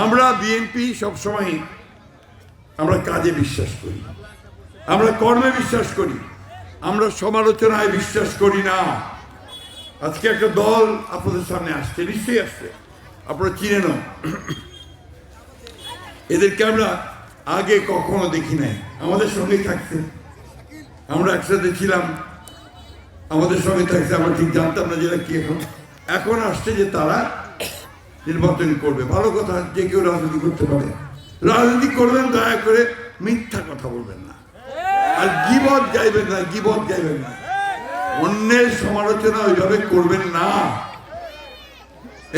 আমরা বিএনপি সবসময় আমরা কাজে বিশ্বাস করি, আমরা কর্মে বিশ্বাস করি, আমরা সমালোচনায় বিশ্বাস করি না। আজকে একটা দল আপনাদের সামনে আসছে, নিশ্চয়ই আসছে, আপনারা চিনেন। এদেরকে আমরা আগে কখনো দেখি নাই, আমাদের সঙ্গেই থাকছে, আমরা একসাথে ছিলাম, আমাদের সঙ্গে থাকছে, আমরা ঠিক জানতাম না যেটা কি। এখন আসছে যে তারা নির্বাচন করবে। ভালো কথা, যে কেউ রাজনীতি করতে পারে, রাজনীতি করবেন, দয়া করে মিথ্যা কথা বলবেন না, আর গীবত গাইবেন না, গীবত গাইবেন না, অন্যের সমালোচনা ওইভাবে করবেন না।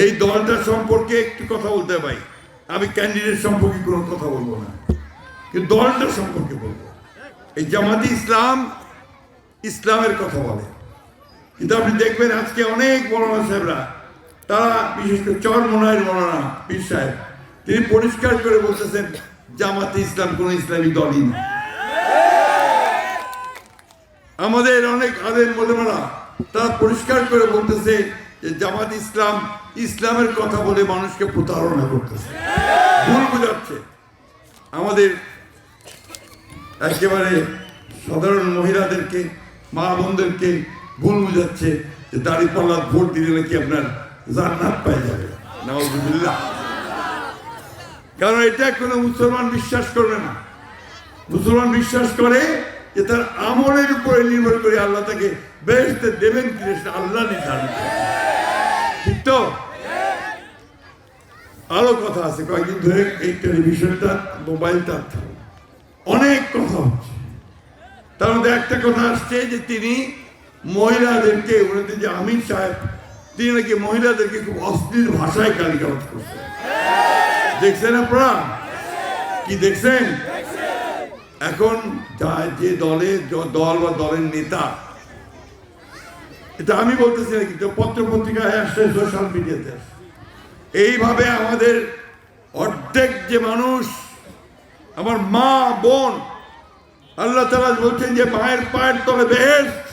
এই দলটা সম্পর্কে একটু কথা বলতে পাই, আমি ক্যান্ডিডেট সম্পর্কে কোনো কথা বলবো না, কিন্তু দলটা সম্পর্কে বলবো। এই জামাতি ইসলাম ইসলামের কথা বলে, কিন্তু আপনি দেখবেন আজকে অনেক মৌলানা সাহেবরা, তারা বিশেষ করে চরমোনাইয়ের মৌলানা পীর সাহেব, তিনি পরিষ্কার করে বলতেছেন জামাতে ইসলাম কোন ইসলামী দলই না। আমাদের অনেক আলেম মোলামারা তারা পরিষ্কার করে বলতেছে যে জামাত ইসলাম ইসলামের কথা বলে মানুষকে প্রতারণা করতেছে, ভুল বুঝাচ্ছে। আমাদের একেবারে সাধারণ মহিলাদেরকে, মা বোনদেরকে ভুল বুঝাচ্ছে যে দাঁড়িপাল্লা ভোট দিলে নাকি আপনার জান্নাত পাই যাবে, নাউযুবিল্লাহ। কারণ এটা কোনো মুসলমান বিশ্বাস করবে না। মুসলমান বিশ্বাস করে যে তার আমলের উপরে নির্ভর করে আল্লাহ তাকে বেহেশতে দেবেন কি সেটা আল্লাহ নির্ধারণ করে, ঠিক তো? আরো কথা আছে, কয়েকদিন ধরে এই টেলিভিশনটা, মোবাইলটা অনেক কথা হচ্ছে, তার মধ্যে একটা কথা আসছে যে তিনি মহিলাদেরকে, ওনাদের যে আমির সাহেব, তিনি নাকি মহিলাদেরকে খুব অশ্লীল ভাষায় গালিগালাজ করছেন। দেখছেন আপনারা? কি দেখছেন? এখন যে দলের দল বা দলের নেতা, এটা আমি বলতেছি না, কিন্তু পত্র পত্রিকায় আসছে, সোশ্যাল মিডিয়াতে আসছে, এইভাবে আমাদের অর্ধেক যে মানুষ, আমার মা বোন, আল্লাহ তাআলা বলছেন যে মায়ের পায়ের তলে বেহেশত,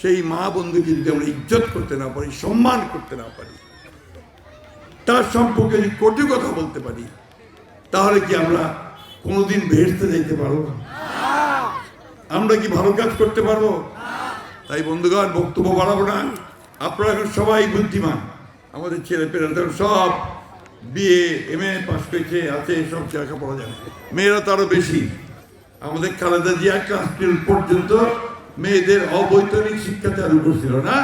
সেই মা বন্ধুকে যদি আমরা ইজ্জত করতে না পারি, সম্মান করতে না পারি, তার সম্পর্কে যদি কটু কথা বলতে পারি, তাহলে কি আমরা কোনোদিন বেহেশতে যাইতে পারবো? আমরা কি ভালো কাজ করতে পারবো? তাই বন্ধুগণ, বক্তব্য বাড়াবো না। আপনারা এখন সবাই বুদ্ধিমান, আমাদের ছেলে পেলেরা সব বিএ MA পাস করেছে, আছে, সব লেখাপড়া জানে, মেয়েরা তো আরো বেশি। আমাদের খালেদা জিয়া ক্লাস 12 পর্যন্ত মেয়েদের অবৈতনিক শিক্ষা চালু করছিল না?